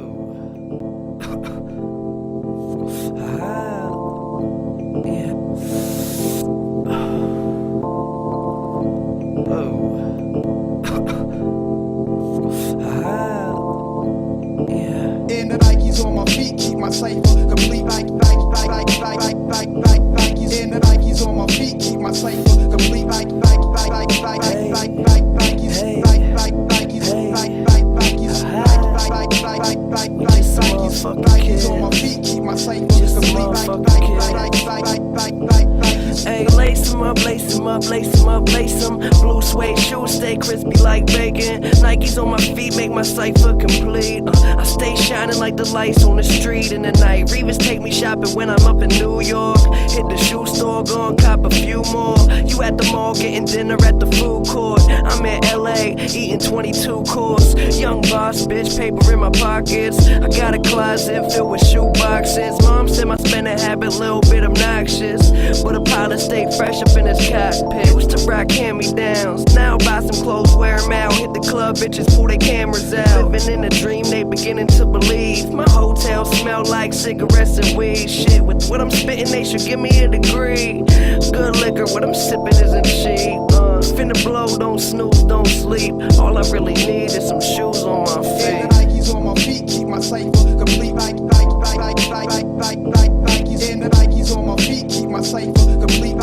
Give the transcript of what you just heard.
Oh. Ah, yeah. Oh. Ah, yeah. And the Nikes on my feet keep my cipher complete. Nikes. And the Nikes on my feet keep my cipher complete. Nikes. Nikes on my feet keep my cipher complete. Hey, lace 'em up, lace 'em up, lace 'em up, lace 'em. Blue suede shoes stay crispy like bacon. Nikes on my feet make my cipher complete. I stay shining like the lights on the street in the night. Revis take me shopping when I'm up in New York. Hit the shoe store, go and cop a few more. You at the mall getting dinner at the food court. I'm in LA eating 22 course. Young boss, bitch, paper in my pockets. I got a closet filled with shoe boxes. Mom said my spending habit a little bit obnoxious, but a pilot stay fresh up in his cockpit. Used to rock hand-me-downs, now buy some clothes, wear 'em out. Hit the club, bitches pull their cameras out. Living in a dream, they beginning to believe. My hotel smell like cigarettes and weed. Shit, with what I'm spitting, they should give me a degree. Good liquor, what I'm sipping isn't cheap. Finna blow, don't snooze, don't sleep. All I really need is some shoes on my feet. And the Nikes on my feet keep my cipher complete. Nikes. And the Nikes on my feet keep my cipher complete.